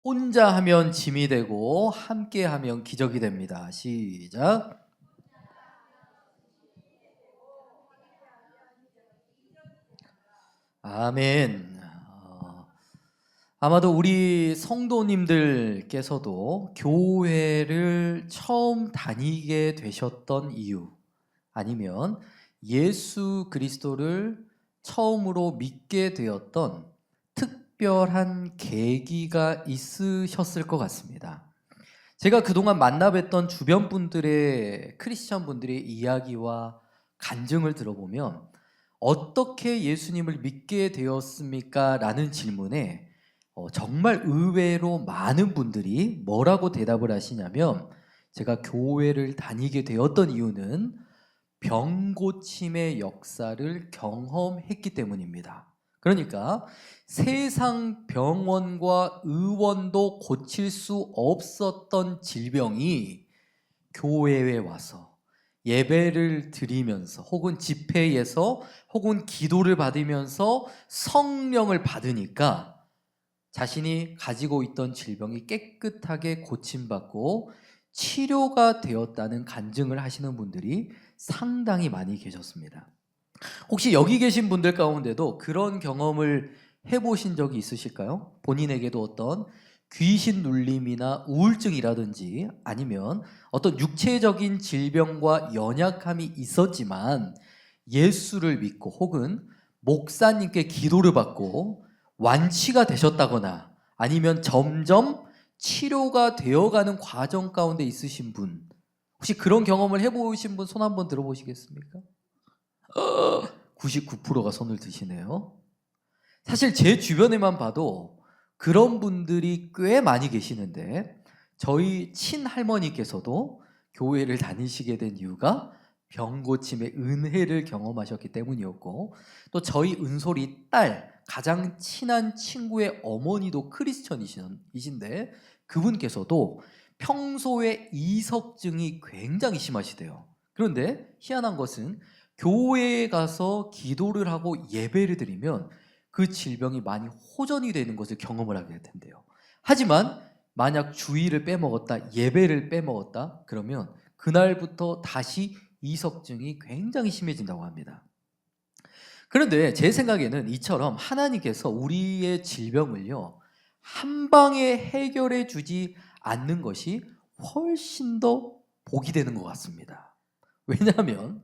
혼자 하면 짐이 되고 함께 하면 기적이 됩니다. 시작. 아멘. 아마도 우리 성도님들께서도 교회를 처음 다니게 되셨던 이유, 아니면 예수 그리스도를 처음으로 믿게 되었던 특별한 계기가 있으셨을 것 같습니다. 제가 그동안 만나뵀던 주변 분들의, 크리스천 분들의 이야기와 간증을 들어보면 어떻게 예수님을 믿게 되었습니까? 라는 질문에 정말 의외로 많은 분들이 뭐라고 대답을 하시냐면, 제가 교회를 다니게 되었던 이유는 병고침의 역사를 경험했기 때문입니다. 그러니까 세상 병원과 의원도 고칠 수 없었던 질병이 교회에 와서 예배를 드리면서, 혹은 집회에서, 혹은 기도를 받으면서 성령을 받으니까 자신이 가지고 있던 질병이 깨끗하게 고침받고 치료가 되었다는 간증을 하시는 분들이 상당히 많이 계셨습니다. 혹시 여기 계신 분들 가운데도 그런 경험을 해보신 적이 있으실까요? 본인에게도 어떤 귀신 눌림이나 우울증이라든지, 아니면 어떤 육체적인 질병과 연약함이 있었지만 예수를 믿고, 혹은 목사님께 기도를 받고 완치가 되셨다거나, 아니면 점점 치료가 되어가는 과정 가운데 있으신 분, 혹시 그런 경험을 해보신 분 손 한번 들어보시겠습니까? 99%가 손을 드시네요. 사실 제 주변에만 봐도 그런 분들이 꽤 많이 계시는데, 저희 친할머니께서도 교회를 다니시게 된 이유가 병고침의 은혜를 경험하셨기 때문이었고, 또 저희 은솔이 딸, 가장 친한 친구의 어머니도 크리스천이신데, 그분께서도 평소에 이석증이 굉장히 심하시대요. 그런데 희한한 것은 교회에 가서 기도를 하고 예배를 드리면 그 질병이 많이 호전이 되는 것을 경험을 하게 된대요. 하지만 만약 주일을 빼먹었다, 예배를 빼먹었다, 그러면 그날부터 다시 이석증이 굉장히 심해진다고 합니다. 그런데 제 생각에는 이처럼 하나님께서 우리의 질병을요, 한 방에 해결해 주지 않는 것이 훨씬 더 복이 되는 것 같습니다. 왜냐하면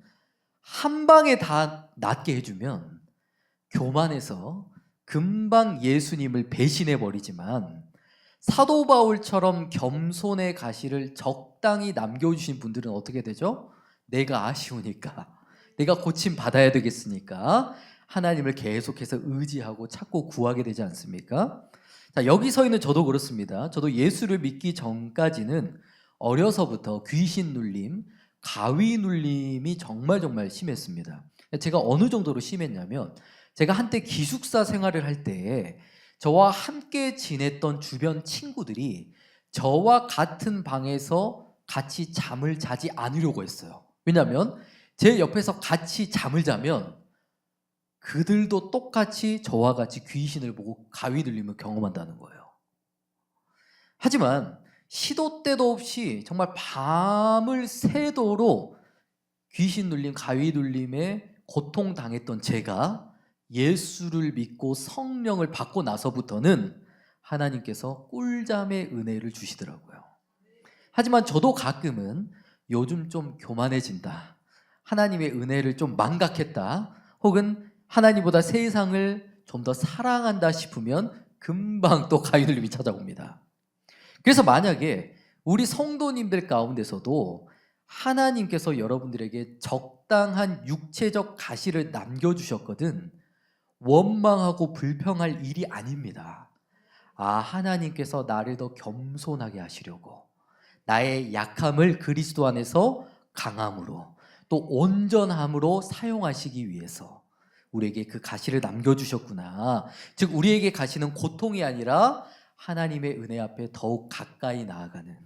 한 방에 다 낫게 해주면 교만해서 금방 예수님을 배신해 버리지만, 사도 바울처럼 겸손의 가시를 적당히 남겨주신 분들은 어떻게 되죠? 내가 아쉬우니까, 내가 고침 받아야 되겠으니까 하나님을 계속해서 의지하고 찾고 구하게 되지 않습니까? 자, 여기 서 있는 저도 그렇습니다. 저도 예수를 믿기 전까지는 어려서부터 귀신 눌림, 가위 눌림이 정말 심했습니다. 제가 어느 정도로 심했냐면, 제가 한때 기숙사 생활을 할 때 저와 함께 지냈던 주변 친구들이 저와 같은 방에서 같이 잠을 자지 않으려고 했어요. 왜냐하면 제 옆에서 같이 잠을 자면 그들도 똑같이 저와 같이 귀신을 보고 가위 눌림을 경험한다는 거예요. 하지만 시도 때도 없이 정말 밤을 새도록 귀신 눌림, 가위 눌림에 고통당했던 제가 예수를 믿고 성령을 받고 나서부터는 하나님께서 꿀잠의 은혜를 주시더라고요. 하지만 저도 가끔은 요즘 좀 교만해진다, 하나님의 은혜를 좀 망각했다, 혹은 하나님보다 세상을 좀 더 사랑한다 싶으면 금방 또 가위 눌림이 찾아옵니다. 그래서 만약에 우리 성도님들 가운데서도 하나님께서 여러분들에게 적당한 육체적 가시를 남겨주셨거든, 원망하고 불평할 일이 아닙니다. 하나님께서 나를 더 겸손하게 하시려고, 나의 약함을 그리스도 안에서 강함으로, 또 온전함으로 사용하시기 위해서 우리에게 그 가시를 남겨주셨구나. 즉, 우리에게 가시는 고통이 아니라 하나님의 은혜 앞에 더욱 가까이 나아가는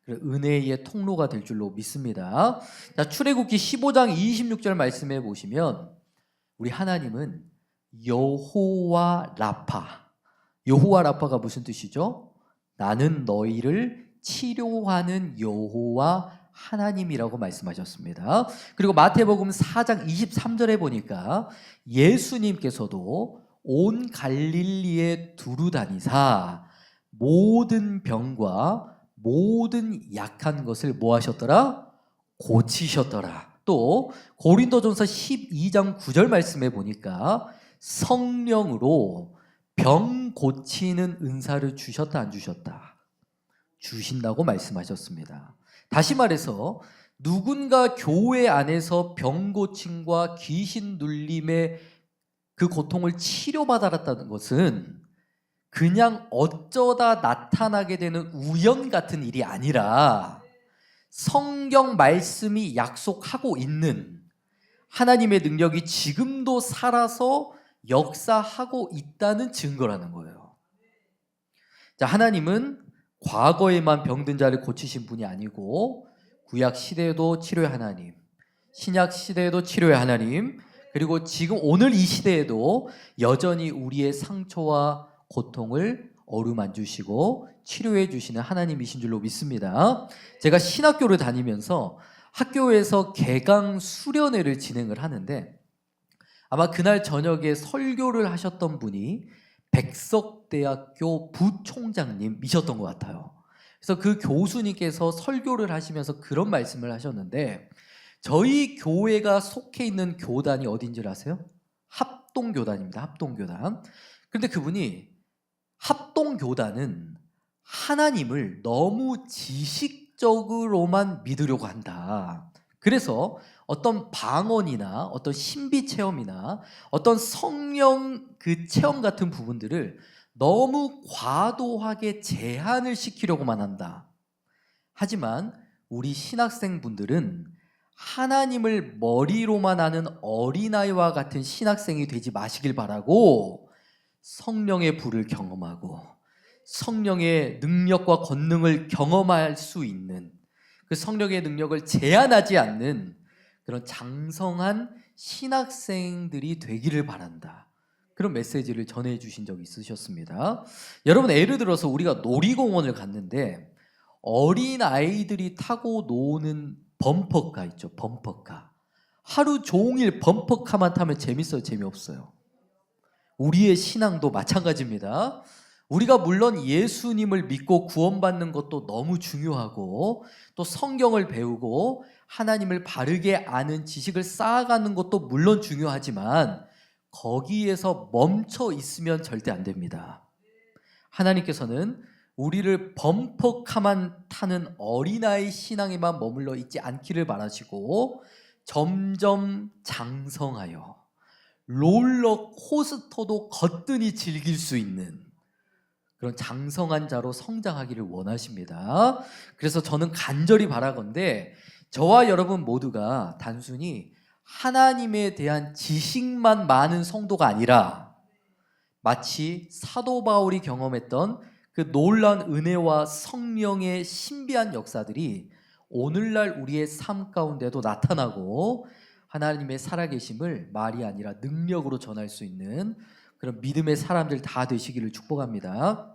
은혜의 통로가 될 줄로 믿습니다. 자, 출애굽기 15장 26절 말씀해 보시면, 우리 하나님은 여호와 라파, 여호와 라파가 무슨 뜻이죠? 나는 너희를 치료하는 여호와 하나님이라고 말씀하셨습니다. 그리고 마태복음 4장 23절에 보니까 예수님께서도 온 갈릴리에 두루 다니사 모든 병과 모든 약한 것을 뭐 하셨더라? 고치셨더라. 또 고린도전서 12장 9절 말씀에 보니까 성령으로 병 고치는 은사를 주셨다 안 주셨다? 주신다고 말씀하셨습니다. 다시 말해서 누군가 교회 안에서 병 고침과 귀신 눌림의 그 고통을 치료받았다는 것은 그냥 어쩌다 나타나게 되는 우연 같은 일이 아니라 성경 말씀이 약속하고 있는 하나님의 능력이 지금도 살아서 역사하고 있다는 증거라는 거예요. 자, 하나님은 과거에만 병든 자를 고치신 분이 아니고 구약 시대에도 치료의 하나님, 신약 시대에도 치료의 하나님, 그리고 지금 오늘 이 시대에도 여전히 우리의 상처와 고통을 어루만지시고 치료해 주시는 하나님이신 줄로 믿습니다. 제가 신학교를 다니면서 학교에서 개강 수련회를 진행을 하는데 아마 그날 저녁에 설교를 하셨던 분이 백석대학교 부총장님이셨던 것 같아요. 그래서 그 교수님께서 설교를 하시면서 그런 말씀을 하셨는데 저희 교회가 속해 있는 교단이 어딘지 아세요? 합동교단입니다. 합동교단. 그런데 그분이 합동교단은 하나님을 너무 지식적으로만 믿으려고 한다. 그래서 어떤 방언이나 어떤 신비 체험이나 어떤 성령 그 체험 같은 부분들을 너무 과도하게 제한을 시키려고만 한다. 하지만 우리 신학생분들은 하나님을 머리로만 아는 어린아이와 같은 신학생이 되지 마시길 바라고 성령의 불을 경험하고 성령의 능력과 권능을 경험할 수 있는 그 성령의 능력을 제한하지 않는 그런 장성한 신학생들이 되기를 바란다. 그런 메시지를 전해주신 적이 있으셨습니다. 여러분, 예를 들어서 우리가 놀이공원을 갔는데 어린 아이들이 타고 노는 범퍼카 있죠. 범퍼카. 하루 종일 범퍼카만 타면 재밌어요? 재미없어요? 우리의 신앙도 마찬가지입니다. 우리가 물론 예수님을 믿고 구원받는 것도 너무 중요하고 또 성경을 배우고 하나님을 바르게 아는 지식을 쌓아가는 것도 물론 중요하지만 거기에서 멈춰 있으면 절대 안 됩니다. 하나님께서는 우리를 범퍼카만 타는 어린아이 신앙에만 머물러 있지 않기를 바라시고 점점 장성하여 롤러코스터도 거뜬히 즐길 수 있는 그런 장성한 자로 성장하기를 원하십니다. 그래서 저는 간절히 바라건대 저와 여러분 모두가 단순히 하나님에 대한 지식만 많은 성도가 아니라 마치 사도 바울이 경험했던 그 놀라운 은혜와 성령의 신비한 역사들이 오늘날 우리의 삶 가운데도 나타나고 하나님의 살아계심을 말이 아니라 능력으로 전할 수 있는 그런 믿음의 사람들 다 되시기를 축복합니다.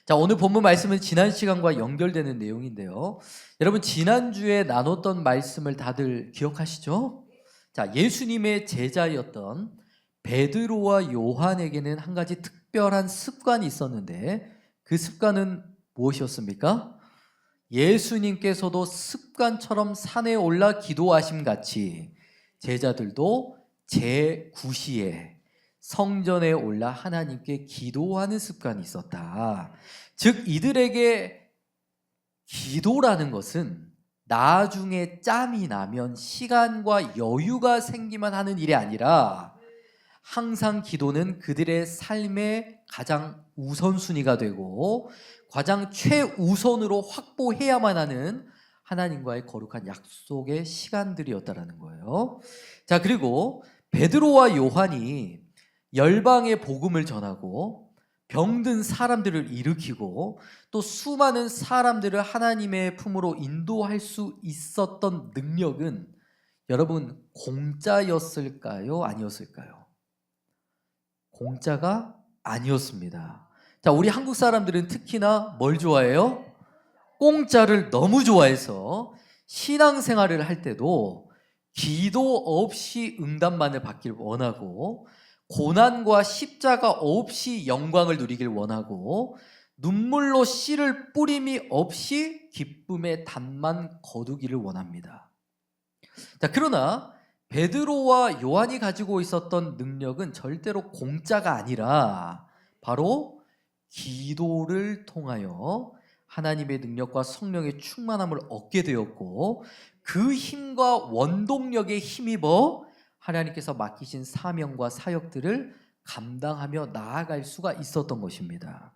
자, 오늘 본문 말씀은 지난 시간과 연결되는 내용인데요. 여러분, 지난주에 나눴던 말씀을 다들 기억하시죠? 자, 예수님의 제자였던 베드로와 요한에게는 한 가지 특별한 습관이 있었는데 그 습관은 무엇이었습니까? 예수님께서도 습관처럼 산에 올라 기도하심 같이 제자들도 제9시에 성전에 올라 하나님께 기도하는 습관이 있었다. 즉 이들에게 기도라는 것은 나중에 짬이 나면 시간과 여유가 생기만 하는 일이 아니라 항상 기도는 그들의 삶의 가장 우선순위가 되고 가장 최우선으로 확보해야만 하는 하나님과의 거룩한 약속의 시간들이었다라는 거예요. 자, 그리고 베드로와 요한이 열방의 복음을 전하고 병든 사람들을 일으키고 또 수많은 사람들을 하나님의 품으로 인도할 수 있었던 능력은 여러분 공짜였을까요? 아니었을까요? 공짜가 아니었습니다. 자, 우리 한국 사람들은 특히나 뭘 좋아해요? 공짜를 너무 좋아해서 신앙생활을 할 때도 기도 없이 응답만을 받길 원하고, 고난과 십자가 없이 영광을 누리길 원하고, 눈물로 씨를 뿌림이 없이 기쁨의 단만 거두기를 원합니다. 자, 그러나 베드로와 요한이 가지고 있었던 능력은 절대로 공짜가 아니라 바로 기도를 통하여 하나님의 능력과 성령의 충만함을 얻게 되었고, 그 힘과 원동력에 힘입어 하나님께서 맡기신 사명과 사역들을 감당하며 나아갈 수가 있었던 것입니다.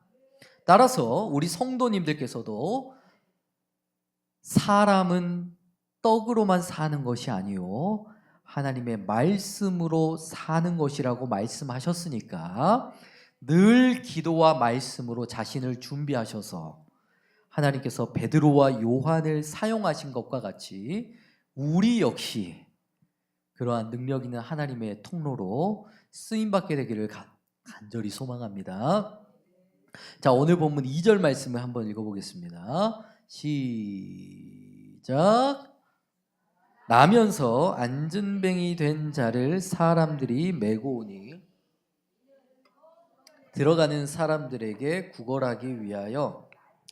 따라서 우리 성도님들께서도 사람은 떡으로만 사는 것이 아니요 하나님의 말씀으로 사는 것이라고 말씀하셨으니까 늘 기도와 말씀으로 자신을 준비하셔서 하나님께서 베드로와 요한을 사용하신 것과 같이 우리 역시 그러한 능력 있는 하나님의 통로로 쓰임받게 되기를 간절히 소망합니다. 자, 오늘 본문 2절 말씀을 한번 읽어보겠습니다. 시작. 나면서 안진뱅이 된 자를 사람들이 메고 오니 들어가는 사람들에게 구걸하기 위하여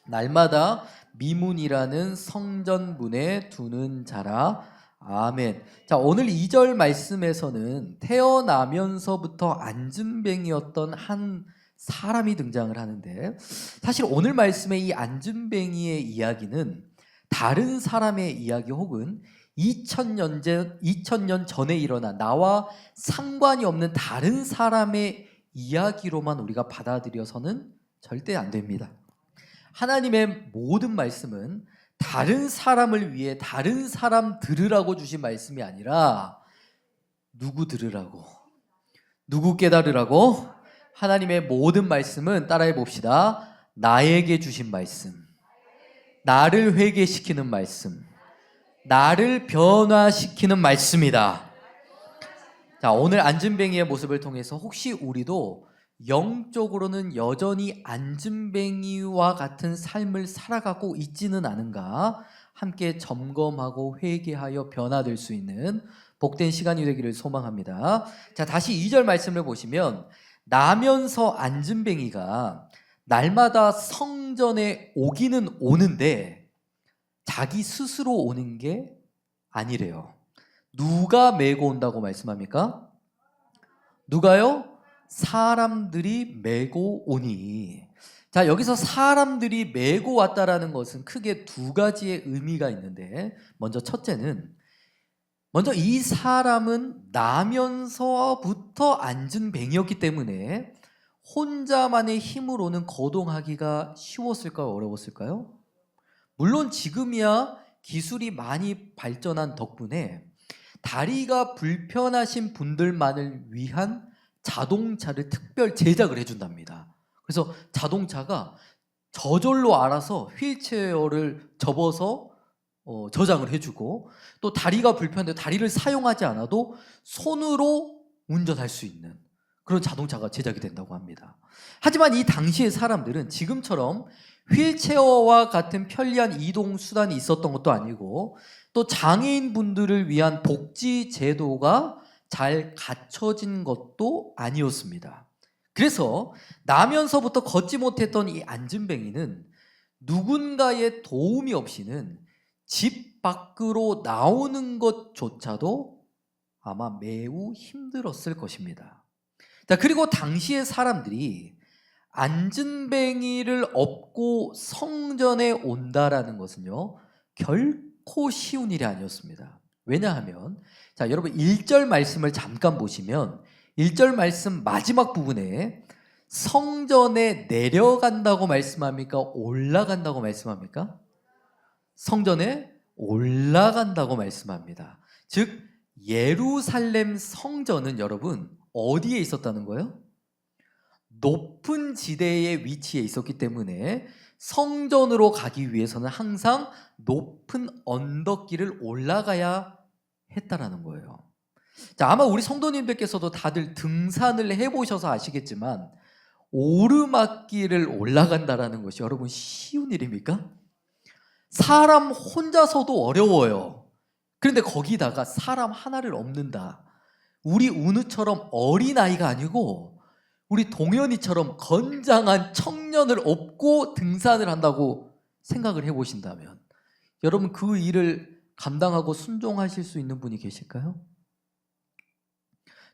날마다 미문이라는 성전문에 두는 자라. 아멘. 자, 오늘 2절 말씀에서는 태어나면서부터 안진뱅이였던 한 사람이 등장을 하는데, 사실 오늘 말씀의 이 안진뱅이의 이야기는 다른 사람의 이야기 혹은 2000년 전에 일어난 나와 상관이 없는 다른 사람의 이야기로만 우리가 받아들여서는 절대 안 됩니다. 하나님의 모든 말씀은 다른 사람을 위해 다른 사람 들으라고 주신 말씀이 아니라 누구 들으라고, 누구 깨달으라고? 하나님의 모든 말씀은 따라해 봅시다. 나에게 주신 말씀, 나를 회개시키는 말씀, 나를 변화시키는 말씀이다. 자, 오늘 안진뱅이의 모습을 통해서 혹시 우리도 영적으로는 여전히 안진뱅이와 같은 삶을 살아가고 있지는 않은가 함께 점검하고 회개하여 변화될 수 있는 복된 시간이 되기를 소망합니다. 자, 다시 2절 말씀을 보시면 나면서 안진뱅이가 날마다 성전에 오기는 오는데 자기 스스로 오는 게 아니래요. 누가 메고 온다고 말씀합니까? 누가요? 사람들이 메고 오니. 자, 여기서 사람들이 메고 왔다라는 것은 크게 두 가지의 의미가 있는데, 먼저 첫째는 이 사람은 나면서부터 안진뱅이였기 때문에 혼자만의 힘으로는 거동하기가 쉬웠을까요? 어려웠을까요? 물론 지금이야 기술이 많이 발전한 덕분에 다리가 불편하신 분들만을 위한 자동차를 특별 제작을 해준답니다. 그래서 자동차가 저절로 알아서 휠체어를 접어서 저장을 해주고, 또 다리가 불편한데 다리를 사용하지 않아도 손으로 운전할 수 있는 그런 자동차가 제작이 된다고 합니다. 하지만 이 당시의 사람들은 지금처럼 휠체어와 같은 편리한 이동 수단이 있었던 것도 아니고, 또 장애인 분들을 위한 복지 제도가 잘 갖춰진 것도 아니었습니다. 그래서 나면서부터 걷지 못했던 이 안진뱅이는 누군가의 도움이 없이는 집 밖으로 나오는 것조차도 아마 매우 힘들었을 것입니다. 자, 그리고 당시의 사람들이 안진뱅이를 업고 성전에 온다라는 것은요, 결코 쉬운 일이 아니었습니다. 왜냐하면, 자, 여러분 1절 말씀을 잠깐 보시면 1절 말씀 마지막 부분에 성전에 내려간다고 말씀합니까? 올라간다고 말씀합니까? 성전에 올라간다고 말씀합니다. 즉 예루살렘 성전은 여러분 어디에 있었다는 거예요? 높은 지대에 위치해 있었기 때문에 성전으로 가기 위해서는 항상 높은 언덕길을 올라가야 했다라는 거예요. 자, 아마 우리 성도님들께서도 다들 등산을 해보셔서 아시겠지만 오르막길을 올라간다라는 것이 여러분 쉬운 일입니까? 사람 혼자서도 어려워요. 그런데 거기다가 사람 하나를 업는다. 우리 운우처럼 어린아이가 아니고 우리 동현이처럼 건장한 청년을 업고 등산을 한다고 생각을 해보신다면 여러분 그 일을 감당하고 순종하실 수 있는 분이 계실까요?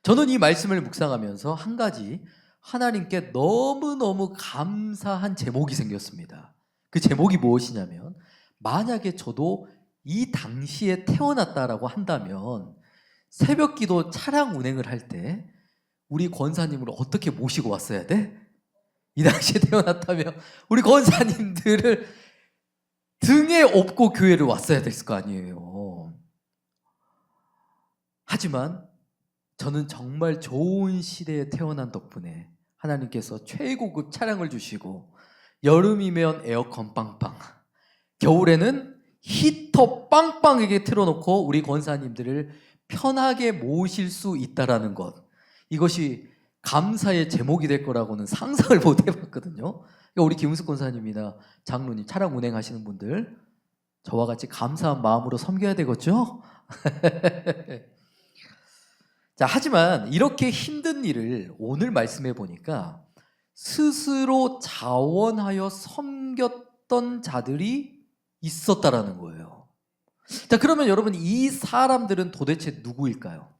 저는 이 말씀을 묵상하면서 한 가지 하나님께 너무너무 감사한 제목이 생겼습니다. 그 제목이 무엇이냐면 만약에 저도 이 당시에 태어났다라고 한다면 새벽 기도 차량 운행을 할 때 우리 권사님을 어떻게 모시고 왔어야 돼? 이 당시에 태어났다면 우리 권사님들을 등에 업고 교회를 왔어야 됐을 거 아니에요. 하지만 저는 정말 좋은 시대에 태어난 덕분에 하나님께서 최고급 차량을 주시고 여름이면 에어컨 빵빵, 겨울에는 히터 빵빵하게 틀어놓고 우리 권사님들을 편하게 모실 수 있다라는 것, 이것이 감사의 제목이 될 거라고는 상상을 못 해봤거든요. 그러니까 우리 김은숙 권사님이나 장로님, 차량 운행하시는 분들 저와 같이 감사한 마음으로 섬겨야 되겠죠? 자, 하지만 이렇게 힘든 일을 오늘 말씀해 보니까 스스로 자원하여 섬겼던 자들이 있었다라는 거예요. 자, 그러면 여러분 이 사람들은 도대체 누구일까요?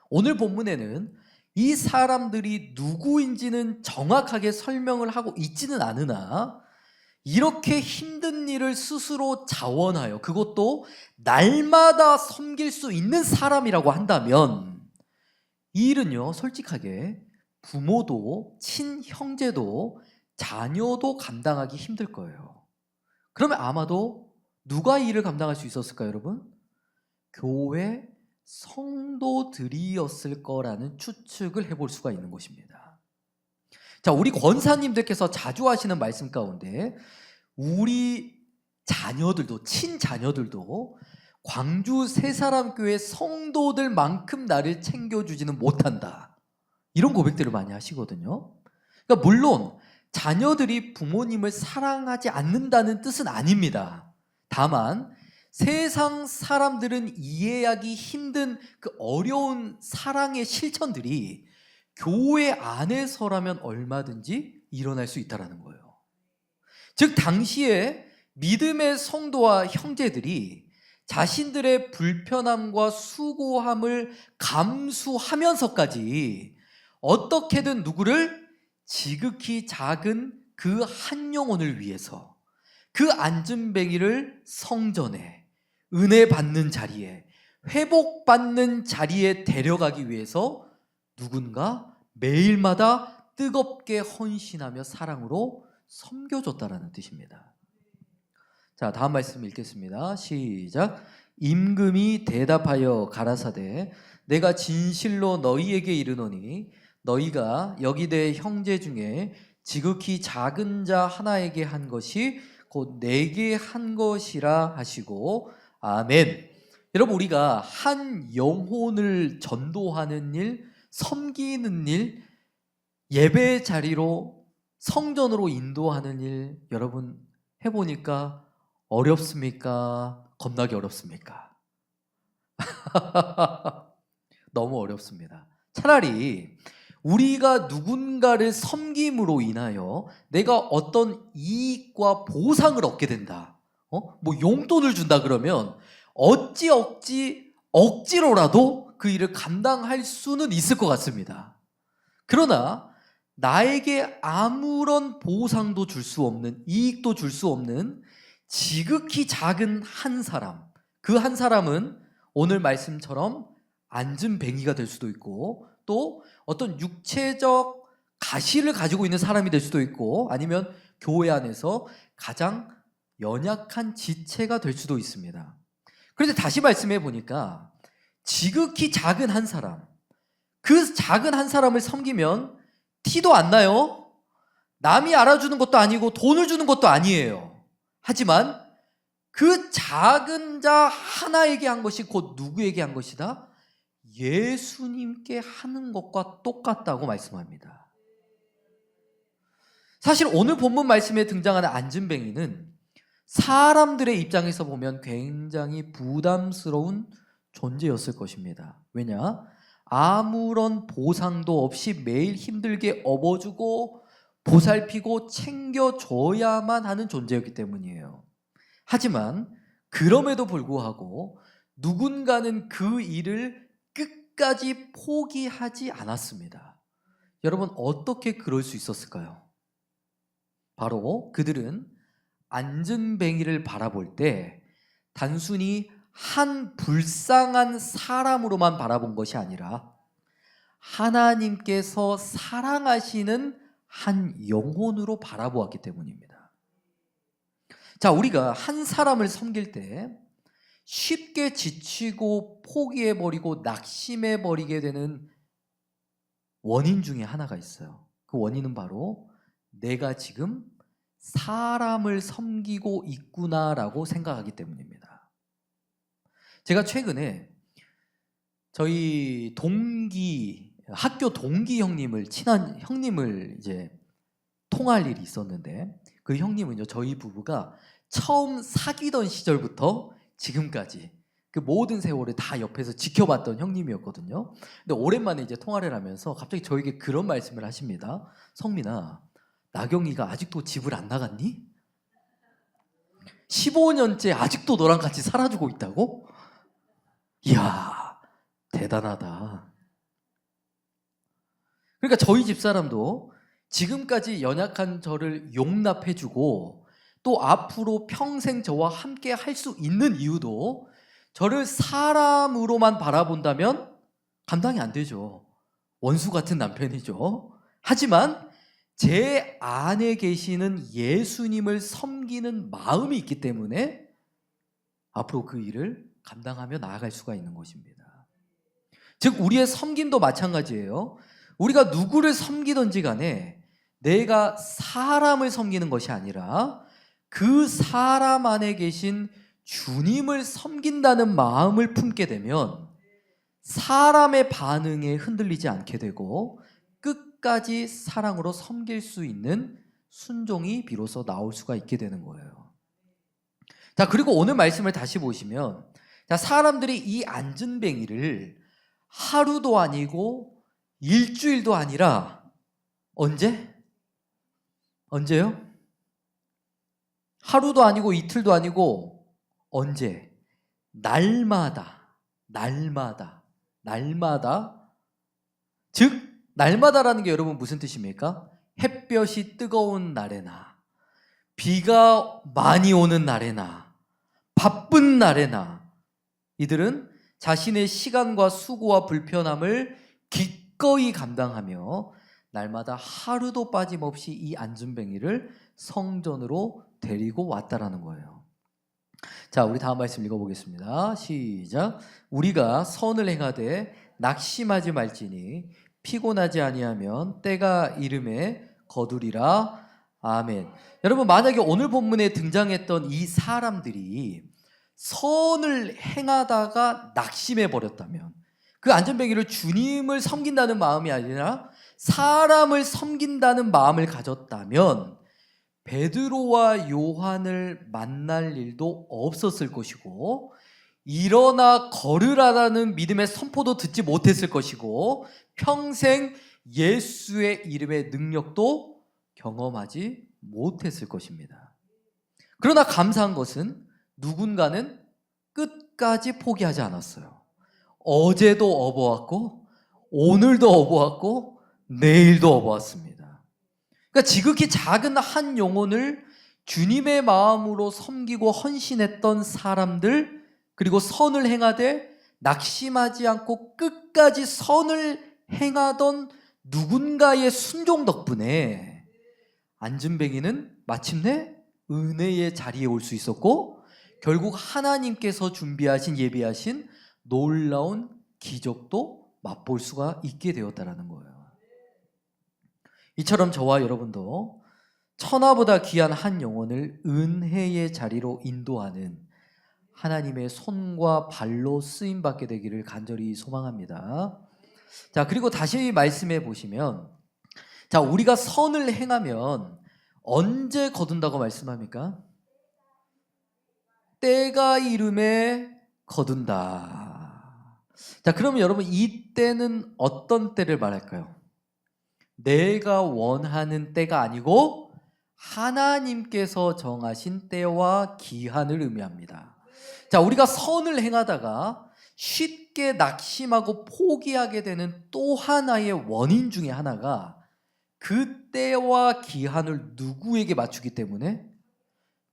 오늘 본문에는 이 사람들이 누구인지는 정확하게 설명을 하고 있지는 않으나 이렇게 힘든 일을 스스로 자원하여 그것도 날마다 섬길 수 있는 사람이라고 한다면 이 일은요, 솔직하게 부모도 친형제도 자녀도 감당하기 힘들 거예요. 그러면 아마도 누가 이 일을 감당할 수 있었을까요, 여러분? 교회 성도들이었을 거라는 추측을 해볼 수가 있는 것입니다. 자, 우리 권사님들께서 자주 하시는 말씀 가운데 우리 자녀들도 친자녀들도 광주 새사람교회 성도들만큼 나를 챙겨주지는 못한다, 이런 고백들을 많이 하시거든요. 그러니까 물론 자녀들이 부모님을 사랑하지 않는다는 뜻은 아닙니다. 다만 세상 사람들은 이해하기 힘든 그 어려운 사랑의 실천들이 교회 안에서라면 얼마든지 일어날 수 있다는 거예요. 즉 당시에 믿음의 성도와 형제들이 자신들의 불편함과 수고함을 감수하면서까지 어떻게든 누구를 지극히 작은 그 한 영혼을 위해서 그 안전뱅이를 성전에 은혜 받는 자리에 회복받는 자리에 데려가기 위해서 누군가 매일마다 뜨겁게 헌신하며 사랑으로 섬겨줬다라는 뜻입니다. 자, 다음 말씀 읽겠습니다. 시작. 임금이 대답하여 가라사대 내가 진실로 너희에게 이르노니 너희가 여기 내 형제 중에 지극히 작은 자 하나에게 한 것이 곧 내게 한 것이라 하시고 아멘. 여러분 우리가 한 영혼을 전도하는 일, 섬기는 일, 예배 자리로 성전으로 인도하는 일 여러분 해보니까 어렵습니까? 겁나게 어렵습니까? 너무 어렵습니다. 차라리 우리가 누군가를 섬김으로 인하여 내가 어떤 이익과 보상을 얻게 된다. 뭐 용돈을 준다 그러면 억지로라도 그 일을 감당할 수는 있을 것 같습니다. 그러나 나에게 아무런 보상도 줄 수 없는, 이익도 줄 수 없는 지극히 작은 한 사람, 그 한 사람은 오늘 말씀처럼 안전뱅이가 될 수도 있고 또 어떤 육체적 가시를 가지고 있는 사람이 될 수도 있고 아니면 교회 안에서 가장 연약한 지체가 될 수도 있습니다. 그런데 다시 말씀해 보니까 지극히 작은 한 사람, 그 작은 한 사람을 섬기면 티도 안 나요. 남이 알아주는 것도 아니고 돈을 주는 것도 아니에요. 하지만 그 작은 자 하나에게 한 것이 곧 누구에게 한 것이다? 예수님께 하는 것과 똑같다고 말씀합니다. 사실 오늘 본문 말씀에 등장하는 안진뱅이는 사람들의 입장에서 보면 굉장히 부담스러운 존재였을 것입니다. 왜냐? 아무런 보상도 없이 매일 힘들게 업어주고 보살피고 챙겨줘야만 하는 존재였기 때문이에요. 하지만 그럼에도 불구하고 누군가는 그 일을 끝까지 포기하지 않았습니다. 여러분, 어떻게 그럴 수 있었을까요? 바로 그들은 안진뱅이를 바라볼 때 단순히 한 불쌍한 사람으로만 바라본 것이 아니라 하나님께서 사랑하시는 한 영혼으로 바라보았기 때문입니다. 자, 우리가 한 사람을 섬길 때 쉽게 지치고 포기해버리고 낙심해버리게 되는 원인 중에 하나가 있어요. 그 원인은 바로 내가 지금 사람을 섬기고 있구나라고 생각하기 때문입니다. 제가 최근에 저희 학교 동기 형님을, 친한 형님을 이제 통화할 일이 있었는데, 그 형님은요, 저희 부부가 처음 사귀던 시절부터 지금까지 그 모든 세월을 다 옆에서 지켜봤던 형님이었거든요. 근데 오랜만에 이제 통화를 하면서 갑자기 저에게 그런 말씀을 하십니다. 성민아, 나경이가 아직도 집을 안 나갔니? 15년째 아직도 너랑 같이 살아주고 있다고? 이야, 대단하다. 그러니까 저희 집사람도 지금까지 연약한 저를 용납해주고 또 앞으로 평생 저와 함께 할 수 있는 이유도 저를 사람으로만 바라본다면 감당이 안 되죠. 원수 같은 남편이죠. 하지만 제 안에 계시는 예수님을 섬기는 마음이 있기 때문에 앞으로 그 일을 감당하며 나아갈 수가 있는 것입니다. 즉 우리의 섬김도 마찬가지예요. 우리가 누구를 섬기든지 간에 내가 사람을 섬기는 것이 아니라 그 사람 안에 계신 주님을 섬긴다는 마음을 품게 되면 사람의 반응에 흔들리지 않게 되고 끝까지 사랑으로 섬길 수 있는 순종이 비로소 나올 수가 있게 되는 거예요. 자, 그리고 오늘 말씀을 다시 보시면 사람들이 이 안진뱅이를 하루도 아니고 일주일도 아니라 언제요? 하루도 아니고 이틀도 아니고 언제? 날마다. 즉 날마다라는 게 여러분 무슨 뜻입니까? 햇볕이 뜨거운 날에나 비가 많이 오는 날에나 바쁜 날에나 이들은 자신의 시간과 수고와 불편함을 기꺼이 감당하며 날마다 하루도 빠짐없이 이 안진뱅이를 성전으로 데리고 왔다라는 거예요. 자, 우리 다음 말씀 읽어보겠습니다. 시작. 우리가 선을 행하되 낙심하지 말지니 피곤하지 아니하면 때가 이름에 거두리라. 아멘. 여러분, 만약에 오늘 본문에 등장했던 이 사람들이 선을 행하다가 낙심해 버렸다면, 그 안진뱅이를 주님을 섬긴다는 마음이 아니라 사람을 섬긴다는 마음을 가졌다면 베드로와 요한을 만날 일도 없었을 것이고 일어나 걸으라라는 믿음의 선포도 듣지 못했을 것이고 평생 예수의 이름의 능력도 경험하지 못했을 것입니다. 그러나 감사한 것은 누군가는 끝까지 포기하지 않았어요. 어제도 업어왔고 오늘도 업어왔고 내일도 업어왔습니다. 그러니까 지극히 작은 한 영혼을 주님의 마음으로 섬기고 헌신했던 사람들, 그리고 선을 행하되 낙심하지 않고 끝까지 선을 행하던 누군가의 순종 덕분에 안진뱅이는 마침내 은혜의 자리에 올 수 있었고 결국 하나님께서 준비하신 예비하신 놀라운 기적도 맛볼 수가 있게 되었다는 거예요. 이처럼 저와 여러분도 천하보다 귀한 한 영혼을 은혜의 자리로 인도하는 하나님의 손과 발로 쓰임받게 되기를 간절히 소망합니다. 자, 그리고 다시 말씀해 보시면, 자, 우리가 선을 행하면 언제 거둔다고 말씀합니까? 때가 이름에 거둔다. 자, 그러면 여러분 이 때는 어떤 때를 말할까요? 내가 원하는 때가 아니고 하나님께서 정하신 때와 기한을 의미합니다. 자, 우리가 선을 행하다가 쉽게 낙심하고 포기하게 되는 또 하나의 원인 중에 하나가 그 때와 기한을 누구에게 맞추기 때문에,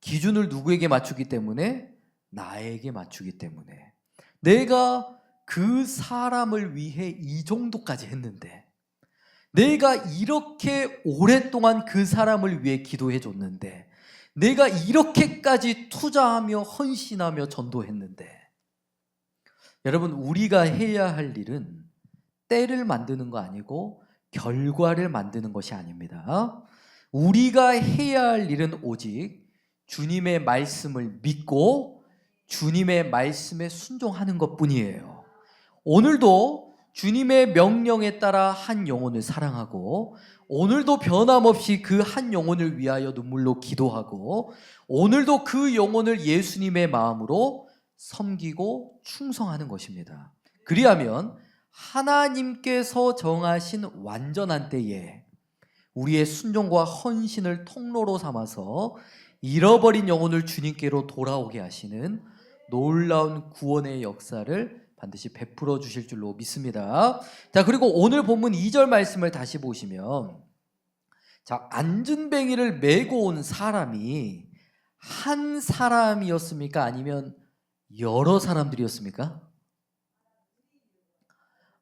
기준을 누구에게 맞추기 때문에, 나에게 맞추기 때문에. 내가 그 사람을 위해 이 정도까지 했는데, 내가 이렇게 오랫동안 그 사람을 위해 기도해 줬는데, 내가 이렇게까지 투자하며 헌신하며 전도했는데, 여러분, 우리가 해야 할 일은 때를 만드는 거 아니고 결과를 만드는 것이 아닙니다. 우리가 해야 할 일은 오직 주님의 말씀을 믿고 주님의 말씀에 순종하는 것뿐이에요. 오늘도 주님의 명령에 따라 한 영혼을 사랑하고, 오늘도 변함없이 그 한 영혼을 위하여 눈물로 기도하고, 오늘도 그 영혼을 예수님의 마음으로 섬기고 충성하는 것입니다. 그리하면 하나님께서 정하신 완전한 때에 우리의 순종과 헌신을 통로로 삼아서 잃어버린 영혼을 주님께로 돌아오게 하시는 놀라운 구원의 역사를 반드시 베풀어 주실 줄로 믿습니다. 자, 그리고 오늘 본문 2절 말씀을 다시 보시면, 자, 안전뱅이를 메고 온 사람이 한 사람이었습니까? 아니면 여러 사람들이었습니까?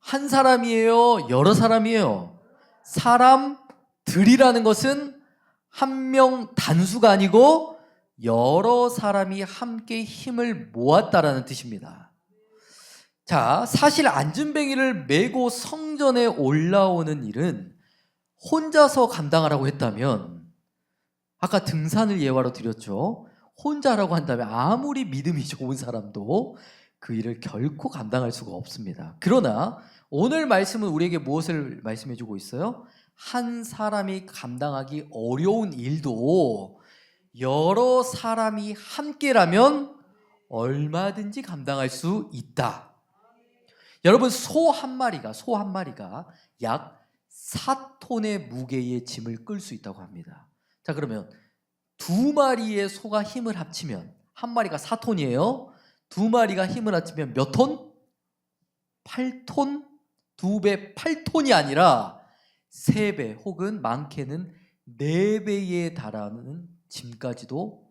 한 사람이에요? 여러 사람이에요? 사람들이라는 것은 한 명 단수가 아니고 여러 사람이 함께 힘을 모았다라는 뜻입니다. 자, 사실 안전뱅이를 메고 성전에 올라오는 일은 혼자서 감당하라고 했다면, 아까 등산을 예화로 드렸죠. 혼자라고 한다면 아무리 믿음이 좋은 사람도 그 일을 결코 감당할 수가 없습니다. 그러나 오늘 말씀은 우리에게 무엇을 말씀해 주고 있어요? 한 사람이 감당하기 어려운 일도 여러 사람이 함께라면 얼마든지 감당할 수 있다. 여러분, 소 한 마리가 약 4톤의 무게의 짐을 끌 수 있다고 합니다. 자, 그러면 두 마리의 소가 힘을 합치면, 한 마리가 4톤이에요. 두 마리가 힘을 합치면 몇 톤? 8톤? 2배 8톤이 아니라 3배 혹은 많게는 4배에 달하는 짐까지도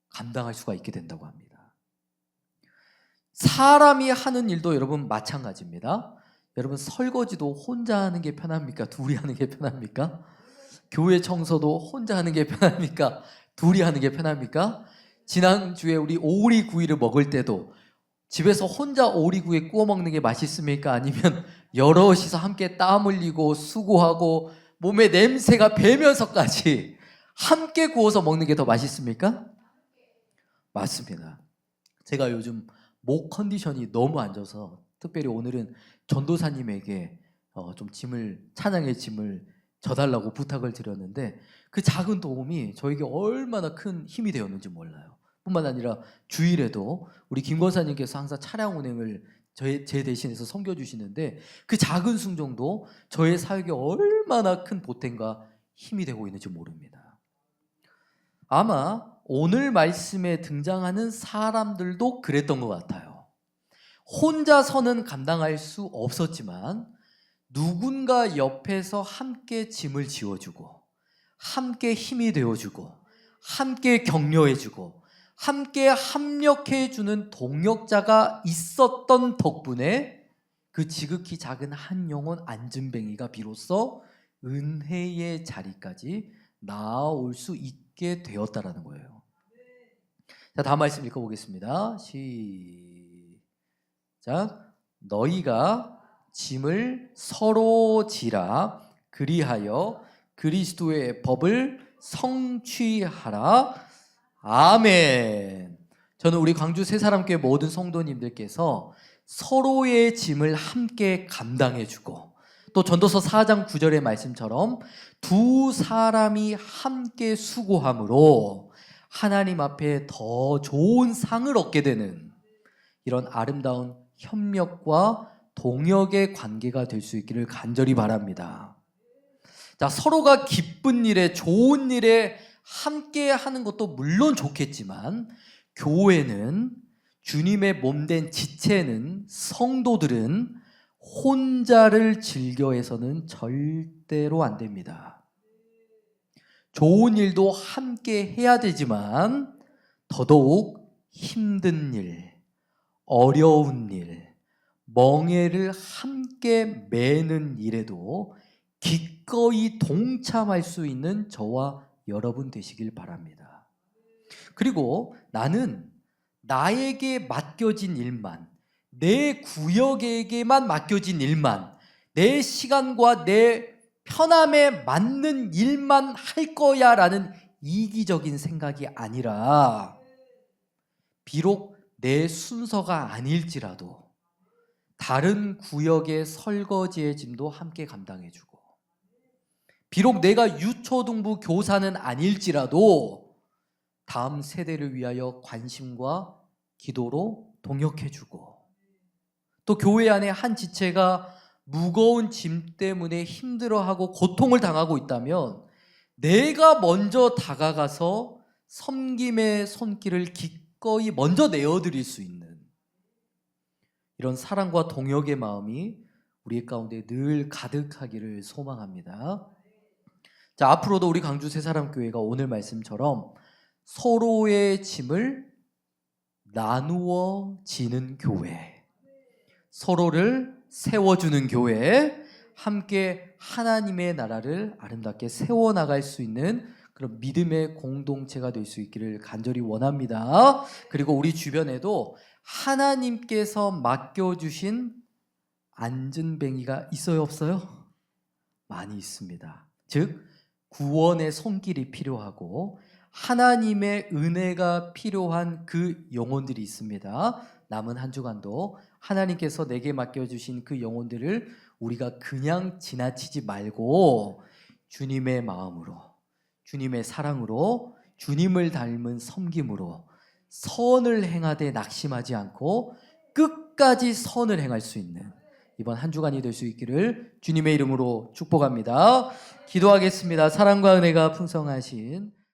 감당할 수가 있게 된다고 합니다. 사람이 하는 일도 여러분 마찬가지입니다. 여러분, 설거지도 혼자 하는 게 편합니까? 둘이 하는 게 편합니까? 교회 청소도 혼자 하는 게 편합니까? 둘이 하는 게 편합니까? 지난주에 우리 오리구이를 먹을 때도 집에서 혼자 오리구이 구워 먹는 게 맛있습니까? 아니면 여럿이서 함께 땀 흘리고 수고하고 몸에 냄새가 배면서까지 함께 구워서 먹는 게 더 맛있습니까? 맞습니다. 제가 요즘 목 컨디션이 너무 안 좋아서 특별히 오늘은 전도사님에게 좀 찬양의 짐을 져달라고 부탁을 드렸는데, 그 작은 도움이 저에게 얼마나 큰 힘이 되었는지 몰라요. 뿐만 아니라 주일에도 우리 김 권사님께서 항상 차량 운행을 제 대신해서 섬겨주시는데, 그 작은 순종도 저의 사역에 얼마나 큰 보탬과 힘이 되고 있는지 모릅니다. 아마 오늘 말씀에 등장하는 사람들도 그랬던 것 같아요. 혼자서는 감당할 수 없었지만 누군가 옆에서 함께 짐을 지워주고, 함께 힘이 되어주고, 함께 격려해주고, 함께 합력해주는 동역자가 있었던 덕분에 그 지극히 작은 한 영혼 안전뱅이가 비로소 은혜의 자리까지 나아올 수 있게 되었다라는 거예요. 자, 다음 말씀 읽어보겠습니다. 시작. 너희가 짐을 서로 지라, 그리하여 그리스도의 법을 성취하라. 아멘. 저는 우리 광주 새사람교회 모든 성도님들께서 서로의 짐을 함께 감당해주고, 또 전도서 4장 9절의 말씀처럼 두 사람이 함께 수고함으로 하나님 앞에 더 좋은 상을 얻게 되는 이런 아름다운 협력과 동역의 관계가 될 수 있기를 간절히 바랍니다. 자, 서로가 기쁜 일에 좋은 일에 함께 하는 것도 물론 좋겠지만 교회는 주님의 몸된 지체는 성도들은 혼자를 즐겨해서는 절대로 안 됩니다. 좋은 일도 함께 해야 되지만 더더욱 힘든 일, 어려운 일, 멍에를 함께 매는 일에도 기꺼이 동참할 수 있는 저와 여러분 되시길 바랍니다. 그리고 나는 나에게 맡겨진 일만, 내 구역에게만 맡겨진 일만, 내 시간과 내 편함에 맞는 일만 할 거야 라는 이기적인 생각이 아니라 비록 내 순서가 아닐지라도 다른 구역의 설거지의 짐도 함께 감당해주고 비록 내가 유초등부 교사는 아닐지라도 다음 세대를 위하여 관심과 기도로 동역해주고 또 교회 안에 한 지체가 무거운 짐 때문에 힘들어하고 고통을 당하고 있다면 내가 먼저 다가가서 섬김의 손길을 기꺼이 먼저 내어드릴 수 있는 이런 사랑과 동역의 마음이 우리 가운데 늘 가득하기를 소망합니다. 자, 앞으로도 우리 광주 새사람교회가 오늘 말씀처럼 서로의 짐을 나누어 지는 교회, 서로를 세워주는 교회, 함께 하나님의 나라를 아름답게 세워나갈 수 있는 그런 믿음의 공동체가 될 수 있기를 간절히 원합니다. 그리고 우리 주변에도 하나님께서 맡겨주신 안전뱅이가 있어요, 없어요? 많이 있습니다. 즉 구원의 손길이 필요하고 하나님의 은혜가 필요한 그 영혼들이 있습니다. 남은 한 주간도 하나님께서 내게 맡겨주신 그 영혼들을 우리가 그냥 지나치지 말고 주님의 마음으로, 주님의 사랑으로, 주님을 닮은 섬김으로 선을 행하되 낙심하지 않고 끝까지 선을 행할 수 있는 이번 한 주간이 될 수 있기를 주님의 이름으로 축복합니다. 기도하겠습니다. 사랑과 은혜가 풍성하신